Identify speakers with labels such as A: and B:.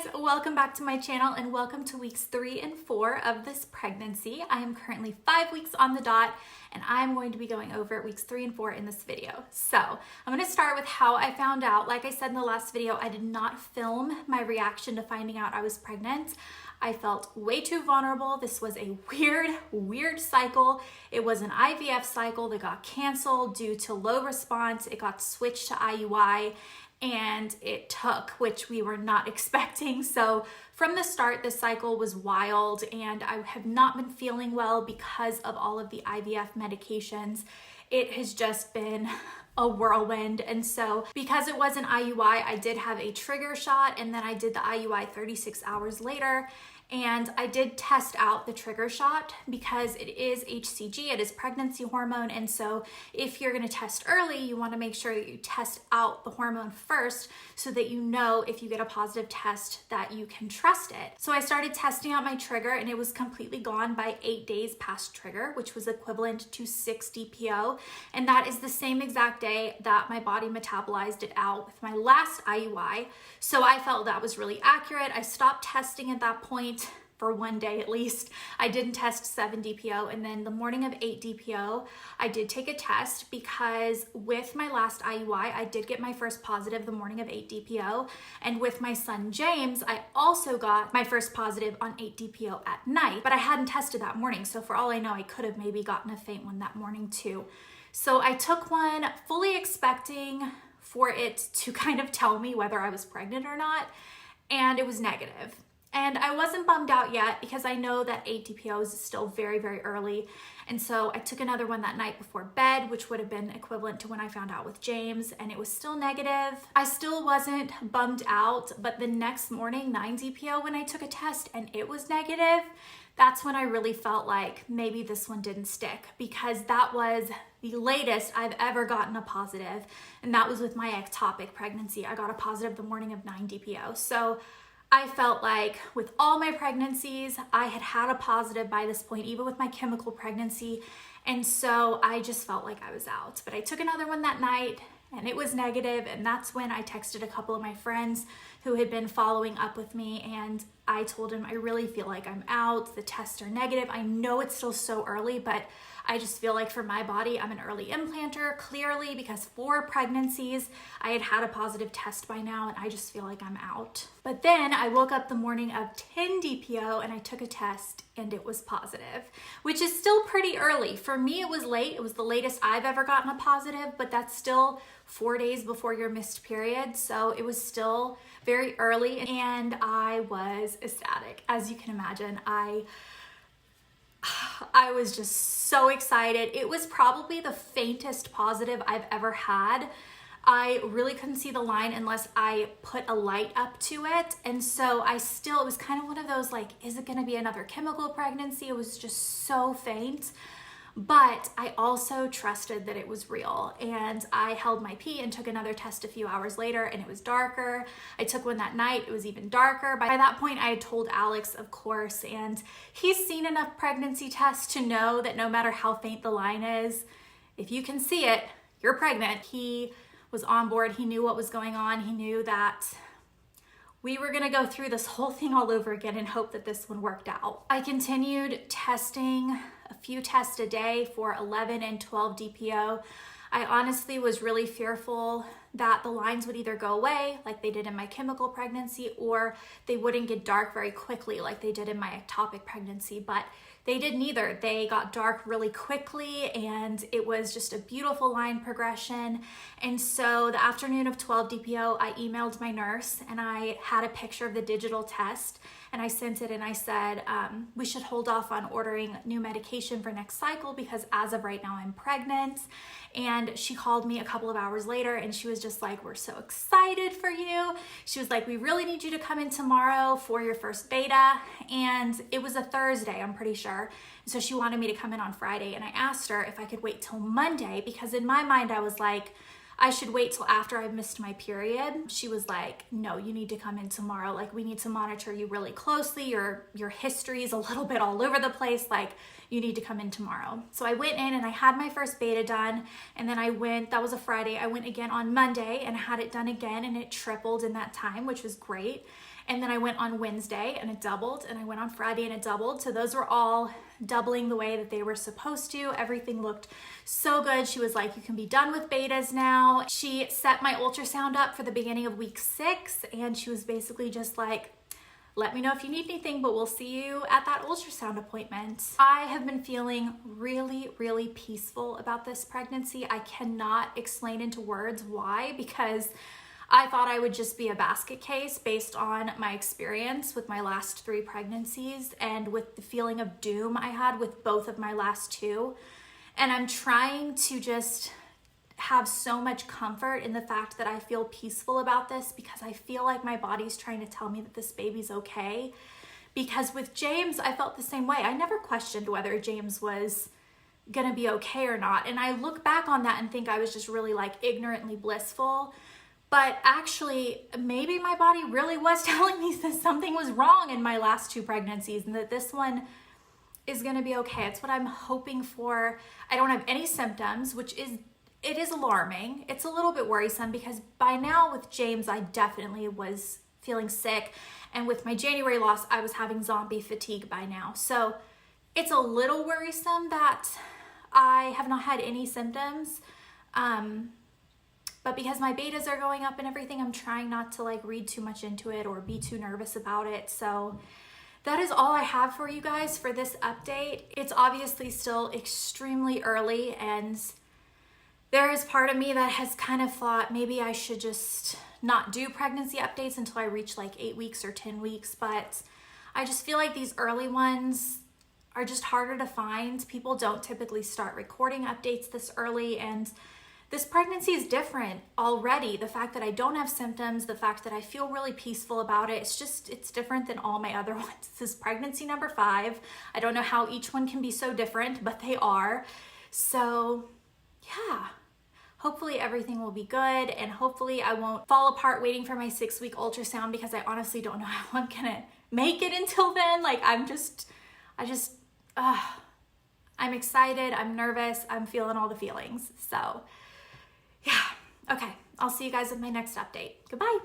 A: guys, welcome back to my channel and welcome to weeks 3 and 4 of this pregnancy. I am currently 5 weeks on the dot and I'm going to be going over weeks 3 and 4 in this video. So I'm going to start with how I found out. Like I said in the last video, I did not film my reaction to finding out I was pregnant. I felt way too vulnerable. This was a weird cycle. It was an IVF cycle that got canceled due to low response. It got switched to IUI. And it took, which we were not expecting. So from the start, this cycle was wild and I have not been feeling well because of all of the IVF medications. It has just been a whirlwind. And so because it was an IUI, I did have a trigger shot and then I did the IUI 36 hours later. And I did test out the trigger shot because it is HCG, it is pregnancy hormone. And so if you're gonna test early, you wanna make sure that you test out the hormone first so that you know if you get a positive test that you can trust it. So I started testing out my trigger and it was completely gone by 8 days past trigger, which was equivalent to 6 DPO. And that is the same exact day that my body metabolized it out with my last IUI. So I felt that was really accurate. I stopped testing at that point for 1 day at least. I didn't test 7 DPO, and then the morning of 8 DPO, I did take a test because with my last IUI, I did get my first positive the morning of 8 DPO, and with my son James, I also got my first positive on 8 DPO at night, but I hadn't tested that morning, so for all I know, I could have maybe gotten a faint one that morning too. So I took one fully expecting for it to kind of tell me whether I was pregnant or not, and it was negative. And I wasn't bummed out yet because I know that 8 DPO is still very early. And so I took another one that night before bed, which would have been equivalent to when I found out with James, and it was still negative. I still wasn't bummed out, but the next morning, 9 DPO, when I took a test and it was negative, that's when I really felt like maybe this one didn't stick because that was the latest I've ever gotten a positive. And that was with my ectopic pregnancy. I got a positive the morning of 9 DPO. So I felt like with all my pregnancies, I had had a positive by this point, even with my chemical pregnancy. And so I just felt like I was out. But I took another one that night and it was negative. And that's when I texted a couple of my friends who had been following up with me. And I told them, I really feel like I'm out. The tests are negative. I know it's still so early, but I just feel like for my body, I'm an early implanter, clearly, because 4 pregnancies, I had had a positive test by now, and I just feel like I'm out. But then I woke up the morning of 10 DPO, and I took a test, and it was positive, which is still pretty early. For me, it was late. It was the latest I've ever gotten a positive, but that's still 4 days before your missed period, so it was still very early, and I was ecstatic. As you can imagine, I was just so excited. It was probably the faintest positive I've ever had. I really couldn't see the line unless I put a light up to it. And so it was kind of one of those like, is it gonna be another chemical pregnancy? It was just so faint. But I also trusted that it was real, and I held my pee and took another test a few hours later and it was darker. I took one that night, it was even darker. By that point I had told Alex, of course, and he's seen enough pregnancy tests to know that no matter how faint the line is, if you can see it, you're pregnant. He was on board, he knew what was going on, he knew that we were gonna go through this whole thing all over again and hope that this one worked out. I continued testing a few tests a day for 11 and 12 DPO. I honestly was really fearful that the lines would either go away like they did in my chemical pregnancy, or they wouldn't get dark very quickly like they did in my ectopic pregnancy, but they did neither. They got dark really quickly and it was just a beautiful line progression. And so the afternoon of 12 DPO, I emailed my nurse and I had a picture of the digital test and I sent it and I said, we should hold off on ordering new medication for next cycle because as of right now, I'm pregnant. And she called me a couple of hours later and she was just like, we're so excited for you. She was like, we really need you to come in tomorrow for your first beta. And it was a Thursday, I'm pretty sure. So she wanted me to come in on Friday. And I asked her if I could wait till Monday because in my mind, I was like, I should wait till after I've missed my period. She was like, no, you need to come in tomorrow. Like, we need to monitor you really closely. Your history is a little bit all over the place. Like, you need to come in tomorrow. So I went in and I had my first beta done. And then I went, that was a Friday. I went again on Monday and had it done again and it tripled in that time, which was great. And then I went on Wednesday and it doubled, and I went on Friday and it doubled. So those were all doubling the way that they were supposed to. Everything looked so good. She was like, you can be done with betas now. She set my ultrasound up for the beginning of week 6, and she was basically just like, let me know if you need anything, but we'll see you at that ultrasound appointment. I have been feeling really, really peaceful about this pregnancy. I cannot explain into words why, because I thought I would just be a basket case based on my experience with my last 3 pregnancies and with the feeling of doom I had with both of my last 2. And I'm trying to just have so much comfort in the fact that I feel peaceful about this, because I feel like my body's trying to tell me that this baby's okay. Because with James, I felt the same way. I never questioned whether James was gonna be okay or not. And I look back on that and think I was just really like ignorantly blissful. But actually, maybe my body really was telling me that something was wrong in my last 2 pregnancies and that this one is gonna be okay. It's what I'm hoping for. I don't have any symptoms, which is it is alarming. It's a little bit worrisome because by now with James, I definitely was feeling sick. And with my January loss, I was having zombie fatigue by now. So it's a little worrisome that I have not had any symptoms. But because my betas are going up and everything, I'm trying not to like read too much into it or be too nervous about it. So that is all I have for you guys for this update. It's obviously still extremely early, and there is part of me that has kind of thought maybe I should just not do pregnancy updates until I reach like 8 weeks or 10 weeks. But I just feel like these early ones are just harder to find. People don't typically start recording updates this early, and this pregnancy is different already. The fact that I don't have symptoms, the fact that I feel really peaceful about it, it's different than all my other ones. This is pregnancy number 5. I don't know how each one can be so different, but they are. So yeah. Hopefully everything will be good, and hopefully I won't fall apart waiting for my 6-week ultrasound, because I honestly don't know how I'm gonna make it until then. Like I'm excited, I'm nervous, I'm feeling all the feelings. So yeah, okay, I'll see you guys with my next update. Goodbye.